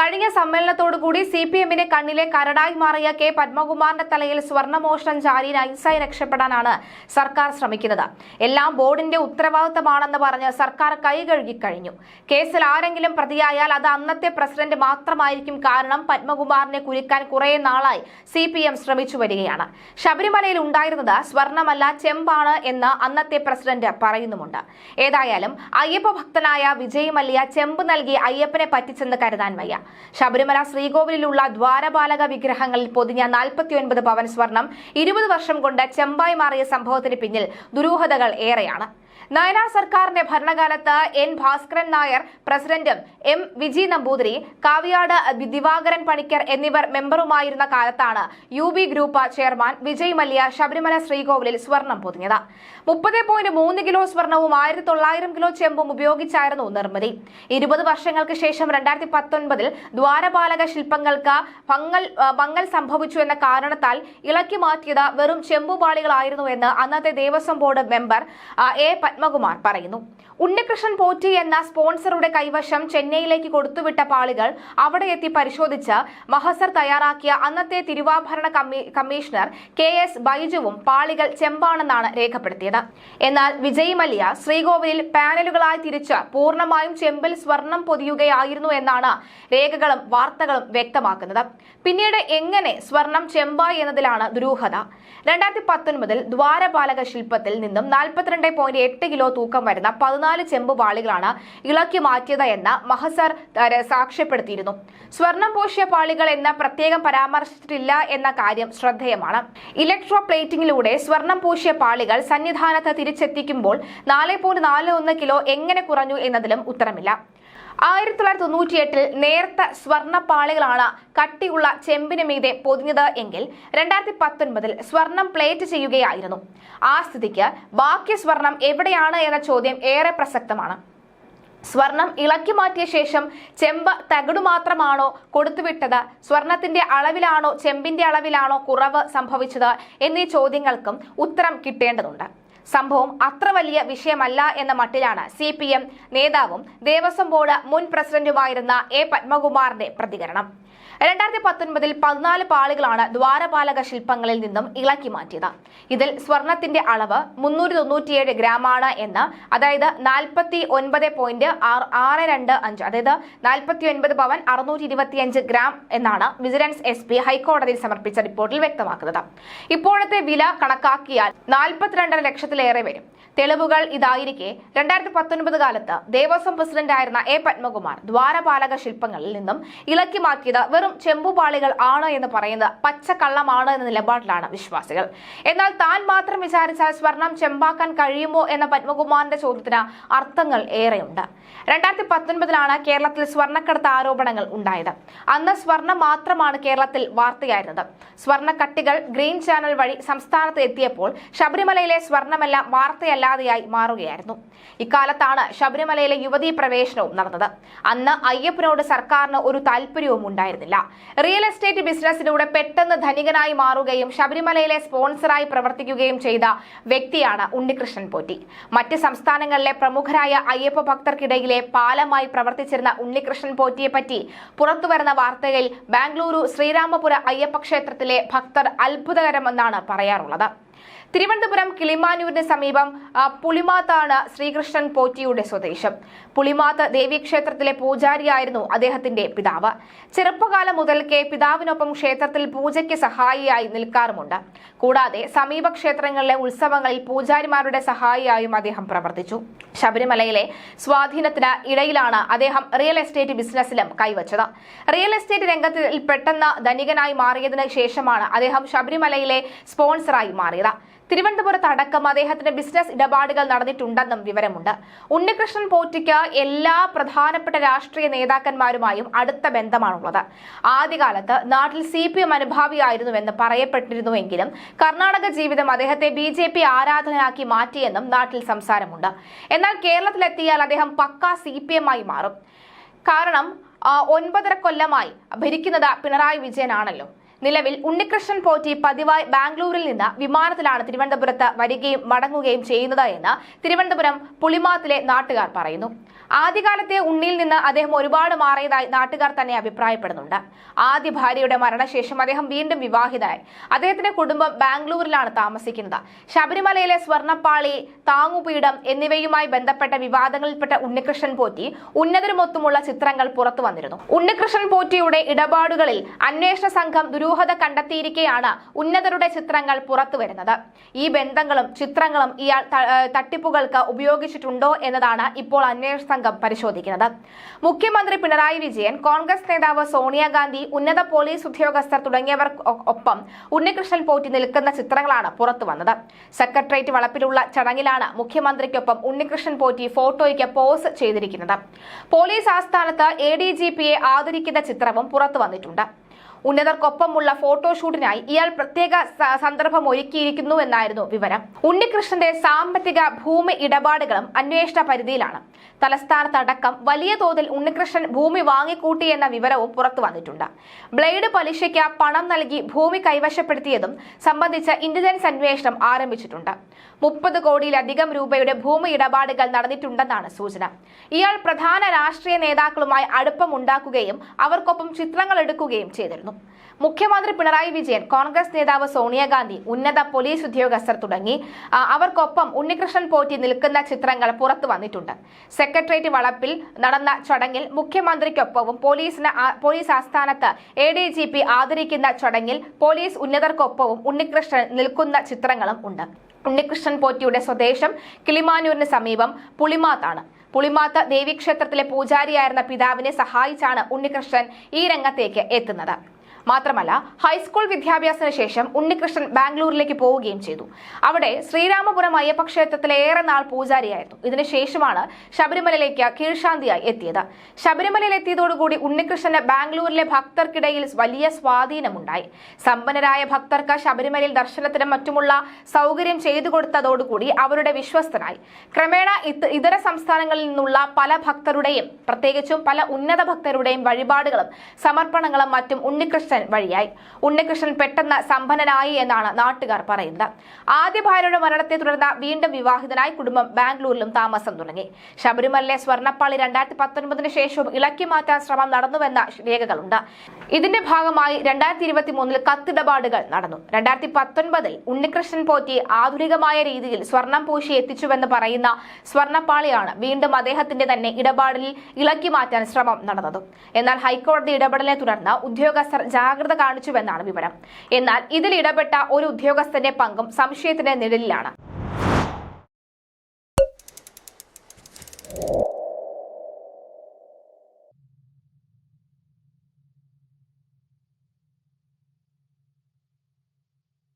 കഴിഞ്ഞ സമ്മേളനത്തോടുകൂടി സിപിഎമ്മിന്റെ കണ്ണിലെ കരടായി മാറിയ കെ പത്മകുമാറിന്റെ തലയിൽ സ്വർണ്ണമോഷണം ചാരി നൈസായി രക്ഷപ്പെടാനാണ് സർക്കാർ ശ്രമിക്കുന്നത്. എല്ലാം ബോർഡിന്റെ ഉത്തരവാദിത്തമാണെന്ന് പറഞ്ഞ് സർക്കാർ കൈകഴുകിക്കഴിഞ്ഞു. കേസിൽ ആരെങ്കിലും പ്രതിയായാൽ അത് അന്നത്തെ പ്രസിഡന്റ് മാത്രമായിരിക്കും. കാരണം പത്മകുമാറിനെ കുരുക്കാൻ കുറെ നാളായി സിപിഎം ശ്രമിച്ചു വരികയാണ്. ശബരിമലയിൽ ഉണ്ടായിരുന്നത് സ്വർണമല്ല ചെമ്പാണ് എന്ന് അന്നത്തെ പ്രസിഡന്റ് പറയുന്നുമുണ്ട്. ഏതായാലും അയ്യപ്പ ഭക്തനായ വിജയ് മല്യ ചെമ്പ് നൽകി അയ്യപ്പനെ പറ്റിച്ചെന്ന് കരുതാൻ വയ്യ. ശബരിമല ശ്രീകോവിലുള്ള ദ്വാരപാലക വിഗ്രഹങ്ങളിൽ പൊതിഞ്ഞ 49 പവൻ സ്വർണം 20 വർഷം കൊണ്ട് ചെമ്പായി മാറിയ സംഭവത്തിന് പിന്നിൽ ദുരൂഹതകൾ ഏറെയാണ്. നയനാർ സർക്കാരിന്റെ ഭരണകാലത്ത് എൻ ഭാസ്കരൻ നായർ പ്രസിഡന്റും എം വിജി നമ്പൂതിരി, കാവ്യാട് ദിവാകരൻ പണിക്കർ എന്നിവർ മെമ്പറുമായിരുന്ന കാലത്താണ് UB group chairman Vijay Mallya Sabarimala ശ്രീകോവിലിൽ സ്വർണം പൊതിഞ്ഞത്. 30.3 കിലോ സ്വർണവും 1900 കിലോ ചെമ്പും ഉപയോഗിച്ചായിരുന്നു നിർമ്മിതി. 20 വർഷങ്ങൾക്ക് ശേഷം 2019 ദ്വാരപാലക ശില്പങ്ങൾക്ക് ഭംഗൽ സംഭവിച്ചു എന്ന കാരണത്താൽ ഇളക്കി മാറ്റിയത് വെറും ചെമ്പുപാളികളായിരുന്നു എന്ന് അന്നത്തെ Devaswom board member A Padmakumar പറയുന്നു. ഉണ്ണികൃഷ്ണൻ പോറ്റി എന്ന സ്പോൺസറുടെ കൈവശം ചെന്നൈയിലേക്ക് കൊടുത്തുവിട്ട പാളികൾ അവിടെ എത്തി പരിശോധിച്ച് മഹസർ തയ്യാറാക്കിയ അന്നത്തെ തിരുവാഭരണ കമ്മീഷണർ KS ബൈജുവും പാളികൾ ചെമ്പാണെന്നാണ് രേഖപ്പെടുത്തിയത്. എന്നാൽ വിജയ് മല്യ ശ്രീകോവിലിൽ പാനലുകളായി തിരിച്ച് പൂർണ്ണമായും ചെമ്പിൽ സ്വർണം പൊതിയുകയായിരുന്നു എന്നാണ് രേഖകളും വാർത്തകളും വ്യക്തമാക്കുന്നത്. പിന്നീട് എങ്ങനെ സ്വർണം ചെമ്പായി എന്നതിലാണ് ദുരൂഹത. 2019 ദ്വാരപാലക ശില്പത്തിൽ നിന്നും 42.8 കിലോ തൂക്കം വരുന്ന 14 ചെമ്പ് പാളികളാണ് ഇളക്കി മാറ്റിയത് എന്ന് മഹസർ സാക്ഷ്യപ്പെടുത്തിയിരുന്നു. സ്വർണം പൂശിയ പാളികൾ എന്ന് പ്രത്യേകം പരാമർശിച്ചിട്ടില്ല എന്ന കാര്യം ശ്രദ്ധേയമാണ്. ഇലക്ട്രോ പ്ലേറ്റിംഗിലൂടെ സ്വർണം പൂശിയ പാളികൾ സന്നിധാനത്ത് തിരിച്ചെത്തിക്കുമ്പോൾ 4.41 കിലോ എങ്ങനെ കുറഞ്ഞു എന്നതിലും ഉത്തരമില്ല. 1998 നേർത്ത സ്വർണ്ണപ്പാളികളാണ് കട്ടിയുള്ള ചെമ്പിന് മീതെ പൊതിഞ്ഞത് എങ്കിൽ 2019 സ്വർണം പ്ലേറ്റ് ചെയ്യുകയായിരുന്നു. ആ സ്ഥിതിക്ക് ബാക്കി സ്വർണം എവിടെയാണ് എന്ന ചോദ്യം ഏറെ പ്രസക്തമാണ്. സ്വർണം ഇളക്കി മാറ്റിയ ശേഷം ചെമ്പ് തകിടു മാത്രമാണോ കൊടുത്തുവിട്ടത്? സ്വർണത്തിന്റെ അളവിലാണോ ചെമ്പിന്റെ അളവിലാണോ കുറവ് സംഭവിച്ചത് എന്നീ ചോദ്യങ്ങൾക്കും ഉത്തരം കിട്ടേണ്ടതുണ്ട്. സംഭവം അത്ര വലിയ വിഷയമല്ല എന്ന മട്ടിലാണ് CPM നേതാവും ദേവസ്വം ബോർഡ് മുൻ പ്രസിഡന്റുമായിരുന്ന എ പത്മകുമാറിന്റെ പ്രതികരണം. 2019 14 പാളികളാണ് ദ്വാരപാലക ശില്പങ്ങളിൽ നിന്നും ഇളക്കി മാറ്റിയത്. ഇതിൽ സ്വർണത്തിന്റെ അളവ് 397 ഗ്രാമാണ് എന്ന്, അതായത് 49.625, അതായത് 49 പവൻ 625 ഗ്രാം എന്നാണ് വിജിലൻസ് SP ഹൈക്കോടതിയിൽ സമർപ്പിച്ച റിപ്പോർട്ടിൽ വ്യക്തമാക്കുന്നത്. ഇപ്പോഴത്തെ വില കണക്കാക്കിയാൽ 42.5 ലക്ഷത്തിലേറെ വരും. തെളിവുകൾ ഇതായിരിക്കെ 2019 കാലത്ത് ദേവസ്വം പ്രസിഡന്റായിരുന്ന എ പത്മകുമാർ ദ്വാരപാലക ശില്പങ്ങളിൽ നിന്നും ഇളക്കി മാറ്റിയത് വെറും ചെമ്പുപാളികൾ ആണ് എന്ന് പറയുന്നത് പച്ചക്കള്ളമാണ് എന്ന നിലപാടിലാണ് വിശ്വാസികൾ. എന്നാൽ താൻ മാത്രം വിചാരിച്ചാൽ സ്വർണം ചെമ്പാക്കാൻ കഴിയുമോ എന്ന പത്മകുമാറിന്റെ ചോദ്യത്തിന് അർത്ഥങ്ങൾ ഏറെയുണ്ട്. 2019 കേരളത്തിൽ സ്വർണ്ണക്കടത്ത് ആരോപണങ്ങൾ ഉണ്ടായത്. അന്ന് സ്വർണം മാത്രമാണ് കേരളത്തിൽ വാർത്തയായിരുന്നത്. സ്വർണ്ണക്കട്ടികൾ ഗ്രീൻ ചാനൽ വഴി സംസ്ഥാനത്ത് എത്തിയപ്പോൾ ശബരിമലയിലെ സ്വർണമെല്ലാം വാർത്തയല്ലാതെയായി മാറുകയായിരുന്നു. ഇക്കാലത്താണ് ശബരിമലയിലെ യുവതീ പ്രവേശനവും നടന്നത്. അന്ന് അയ്യപ്പനോട് സർക്കാരിന് ഒരു താല്പര്യവും ഉണ്ടായിരുന്നില്ല. റിയൽ എസ്റ്റേറ്റ് ബിസിനസ്സിലൂടെ പെട്ടെന്ന് ധനികനായി മാറുകയും ശബരിമലയിലെ സ്പോൺസറായി പ്രവർത്തിക്കുകയും ചെയ്ത വ്യക്തിയാണ് ഉണ്ണികൃഷ്ണൻ പോറ്റി. മറ്റ് സംസ്ഥാനങ്ങളിലെ പ്രമുഖരായ അയ്യപ്പ ഭക്തർക്കിടയിലെ പാലമായി പ്രവർത്തിച്ചിരുന്ന ഉണ്ണികൃഷ്ണൻ പോറ്റിയെ പറ്റി പുറത്തുവരുന്ന വാർത്തകളിൽ ബാംഗ്ലൂരു ശ്രീരാമപുര അയ്യപ്പ ക്ഷേത്രത്തിലെ ഭക്തർ അത്ഭുതകരമെന്നാണ് പറയാറുള്ളത്. തിരുവനന്തപുരം കിളിമാനൂരിന് സമീപം പുളിമാത്താണ് ശ്രീകൃഷ്ണൻ പോറ്റിയുടെ സ്വദേശം. പുളിമാത്ത് ദേവീക്ഷേത്രത്തിലെ പൂജാരിയായിരുന്നു അദ്ദേഹത്തിന്റെ പിതാവ്. ചെറുപ്പകാലം മുതൽക്കേ പിതാവിനൊപ്പം ക്ഷേത്രത്തിൽ പൂജയ്ക്ക് സഹായിയായി നിൽക്കാറുമുണ്ട്. കൂടാതെ സമീപ ക്ഷേത്രങ്ങളിലെ ഉത്സവങ്ങളിൽ പൂജാരിമാരുടെ സഹായിയായും അദ്ദേഹം പ്രവർത്തിച്ചു. ശബരിമലയിലെ സ്വാധീനത്തിന് ഇടയിലാണ് അദ്ദേഹം റിയൽ എസ്റ്റേറ്റ് ബിസിനസ്സിലും കൈവച്ചത്. റിയൽ എസ്റ്റേറ്റ് രംഗത്തിൽ പെട്ടെന്ന് ധനികനായി മാറിയതിനു ശേഷമാണ് അദ്ദേഹം ശബരിമലയിലെ സ്പോൺസറായി മാറിയത്. തിരുവനന്തപുരത്ത് അടക്കം അദ്ദേഹത്തിന്റെ ബിസിനസ് ഇടപാടുകൾ നടന്നിട്ടുണ്ടെന്നും വിവരമുണ്ട്. ഉണ്ണികൃഷ്ണൻ പോറ്റിക്ക് എല്ലാ പ്രധാനപ്പെട്ട രാഷ്ട്രീയ നേതാക്കന്മാരുമായും അടുത്ത ബന്ധമാണുള്ളത്. ആദ്യകാലത്ത് നാട്ടിൽ CPM അനുഭാവിയായിരുന്നുവെന്ന് പറയപ്പെട്ടിരുന്നുവെങ്കിലും കർണാടക ജീവിതം അദ്ദേഹത്തെ BJP ആരാധകനാക്കി മാറ്റിയെന്നും നാട്ടിൽ സംസാരമുണ്ട്. എന്നാൽ കേരളത്തിലെത്തിയാൽ അദ്ദേഹം പക്കാ CPM ആയി മാറും. കാരണം 9.5 കൊല്ലമായി ഭരിക്കുന്നത് പിണറായി വിജയനാണല്ലോ. നിലവിൽ ഉണ്ണികൃഷ്ണൻ പോറ്റി പതിവായി ബാംഗ്ലൂരിൽ നിന്ന് വിമാനത്തിലാണ് തിരുവനന്തപുരത്ത് വരികയും മടങ്ങുകയും ചെയ്യുന്നത് എന്ന് തിരുവനന്തപുരം പുളിമാത്തിലെ നാട്ടുകാർ പറയുന്നു. ആദ്യകാലത്തെ ഉണ്ണിയിൽ നിന്ന് അദ്ദേഹം ഒരുപാട് മാറിയതായി നാട്ടുകാർ തന്നെ അഭിപ്രായപ്പെടുന്നുണ്ട്. ആദ്യ ഭാര്യയുടെ മരണശേഷം അദ്ദേഹം വീണ്ടും വിവാഹിതനായി. അദ്ദേഹത്തിന്റെ കുടുംബം ബാംഗ്ലൂരിലാണ് താമസിക്കുന്നത്. ശബരിമലയിലെ സ്വർണ്ണപ്പാളി, താങ്ങുപീഠം എന്നിവയുമായി ബന്ധപ്പെട്ട വിവാദങ്ങളിൽപ്പെട്ട ഉണ്ണികൃഷ്ണൻ പോറ്റി ഉന്നതരുമൊത്തുമുള്ള ചിത്രങ്ങൾ പുറത്തു വന്നിരുന്നു. ഉണ്ണികൃഷ്ണൻ പോറ്റിയുടെ ഇടപാടുകളിൽ അന്വേഷണ സംഘം ദുരൂഹത കണ്ടെത്തിയിരിക്കെയാണ് ഉന്നതരുടെ ചിത്രങ്ങൾ പുറത്തുവരുന്നത്. ഈ ബന്ധങ്ങളും ചിത്രങ്ങളും ഇയാൾ തട്ടിപ്പുകൾക്ക് ഉപയോഗിച്ചിട്ടുണ്ടോ എന്നതാണ് ഇപ്പോൾ അന്വേഷണ സംഘം പരിശോധിക്കുന്നത്. മുഖ്യമന്ത്രി പിണറായി വിജയൻ, കോൺഗ്രസ് നേതാവ് സോണിയാഗാന്ധി, ഉന്നത പോലീസ് ഉദ്യോഗസ്ഥർ തുടങ്ങിയവർക്കൊപ്പം ഉണ്ണികൃഷ്ണൻ പോറ്റി നിൽക്കുന്ന ചിത്രങ്ങളാണ് പുറത്തു വന്നത്. സെക്രട്ടേറിയറ്റ് വളപ്പിലുള്ള ചടങ്ങിലാണ് മുഖ്യമന്ത്രിക്കൊപ്പം ഉണ്ണികൃഷ്ണൻ പോറ്റി ഫോട്ടോയ്ക്ക് പോസ് ചെയ്തിരിക്കുന്നത്. പോലീസ് ആസ്ഥാനത്ത് ADGPയെ ആദരിക്കുന്ന ചിത്രവും പുറത്തു വന്നിട്ടുണ്ട്. ഉന്നതർക്കൊപ്പമുള്ള ഫോട്ടോഷൂട്ടിനായി ഇയാൾ പ്രത്യേക സന്ദർഭം ഒരുക്കിയിരിക്കുന്നു എന്നായിരുന്നു വിവരം. ഉണ്ണികൃഷ്ണന്റെ സാമ്പത്തിക ഭൂമി ഇടപാടുകളും അന്വേഷണ പരിധിയിലാണ്. തലസ്ഥാനത്തടക്കം വലിയ തോതിൽ ഉണ്ണികൃഷ്ണൻ ഭൂമി വാങ്ങിക്കൂട്ടിയെന്ന വിവരവും പുറത്തു വന്നിട്ടുണ്ട്. ബ്ലേഡ് പലിശയ്ക്ക് പണം നൽകി ഭൂമി കൈവശപ്പെടുത്തിയതും സംബന്ധിച്ച് ഇന്റലിജൻസ് അന്വേഷണം ആരംഭിച്ചിട്ടുണ്ട്. 30 കോടിയിലധികം രൂപയുടെ ഭൂമി ഇടപാടുകൾ നടന്നിട്ടുണ്ടെന്നാണ് സൂചന. ഇയാൾ പ്രധാന രാഷ്ട്രീയ നേതാക്കളുമായി അടുപ്പമുണ്ടാക്കുകയും അവർക്കൊപ്പം ചിത്രങ്ങൾ എടുക്കുകയും ചെയ്തിരുന്നു. മുഖ്യമന്ത്രി പിണറായി വിജയൻ, കോൺഗ്രസ് നേതാവ് സോണിയാഗാന്ധി, ഉന്നത പോലീസ് ഉദ്യോഗസ്ഥർ തുടങ്ങി അവർക്കൊപ്പം ഉണ്ണികൃഷ്ണൻ പോറ്റി നിൽക്കുന്ന ചിത്രങ്ങൾ പുറത്തു വന്നിട്ടുണ്ട്. സെക്രട്ടേറിയറ്റ് വളപ്പിൽ നടന്ന ചടങ്ങിൽ മുഖ്യമന്ത്രിക്കൊപ്പവും പോലീസ് ആസ്ഥാനത്ത് ADGP ആദരിക്കുന്ന ചടങ്ങിൽ പോലീസ് ഉന്നതർക്കൊപ്പവും ഉണ്ണികൃഷ്ണൻ നിൽക്കുന്ന ചിത്രങ്ങളും ഉണ്ട്. ഉണ്ണികൃഷ്ണൻ പോറ്റിയുടെ സ്വദേശം കിളിമാനൂരിന് സമീപം പുളിമാത്താണ്. പുളിമാത്ത് ദേവീക്ഷേത്രത്തിലെ പൂജാരിയായിരുന്ന പിതാവിനെ സഹായിച്ചാണ് ഉണ്ണികൃഷ്ണൻ ഈ രംഗത്തേക്ക് എത്തുന്നത്. മാത്രമല്ല, ഹൈസ്കൂൾ വിദ്യാഭ്യാസത്തിന് ശേഷം ഉണ്ണികൃഷ്ണൻ ബാംഗ്ലൂരിലേക്ക് പോവുകയും ചെയ്തു. അവിടെ ശ്രീരാമപുരം അയ്യപ്പ ക്ഷേത്രത്തിലെ ഏറെ നാൾ പൂജാരിയായിരുന്നു. ഇതിനുശേഷമാണ് ശബരിമലയിലേക്ക് കീഴ്ശാന്തിയായി എത്തിയത്. ശബരിമലയിൽ എത്തിയതോടുകൂടി ഉണ്ണികൃഷ്ണന് ബാംഗ്ലൂരിലെ ഭക്തർക്കിടയിൽ വലിയ സ്വാധീനമുണ്ടായി. സമ്പന്നരായ ഭക്തർക്ക് ശബരിമലയിൽ ദർശനത്തിനും മറ്റുമുള്ള സൗകര്യം ചെയ്തു കൊടുത്തതോടുകൂടി അവരുടെ വിശ്വസ്തനായി. ക്രമേണ ഇതര സംസ്ഥാനങ്ങളിൽ നിന്നുള്ള പല ഭക്തരുടെയും, പ്രത്യേകിച്ചും പല ഉന്നത ഭക്തരുടെയും വഴിപാടുകളും സമർപ്പണങ്ങളും മറ്റും ഉണ്ണികൃഷ്ണൻ വഴിയായി. ഉണ്ണികൃഷ്ണൻ പെട്ടെന്ന് സമ്പന്നനായി എന്നാണ് നാട്ടുകാർ പറയുന്നത്. ആദ്യ ഭാര്യയുടെ മരണത്തെ തുടർന്ന് വീണ്ടും വിവാഹിതനായി കുടുംബം ബാംഗ്ലൂരിലും താമസം തുടങ്ങി. ശബരിമലയിലെ സ്വർണ്ണപ്പാളി 2019 ശേഷവും ഇളക്കി മാറ്റാൻ ശ്രമം നടന്നുവെന്ന രേഖകളുണ്ട്. ഇതിന്റെ ഭാഗമായി 2023 കത്തിടപാടുകൾ നടന്നു. 2019 ഉണ്ണികൃഷ്ണൻ പോറ്റി ആധുനികമായ രീതിയിൽ സ്വർണം പൂശി എത്തിച്ചുവെന്ന് പറയുന്ന സ്വർണ്ണപ്പാളിയാണ് വീണ്ടും അദ്ദേഹത്തിന്റെ തന്നെ ഇടപാടിൽ ഇളക്കി മാറ്റാൻ ശ്രമം നടന്നത്. എന്നാൽ ഹൈക്കോടതി ഇടപെടലിനെ തുടർന്ന് ഉദ്യോഗസ്ഥർ ജാഗ്രത കാണിച്ചുവെന്നാണ് വിവരം. എന്നാൽ ഇതിൽ ഇടപെട്ട ഒരു ഉദ്യോഗസ്ഥന്റെ പങ്കും സംശയത്തിന്റെ നിഴലിലാണ്.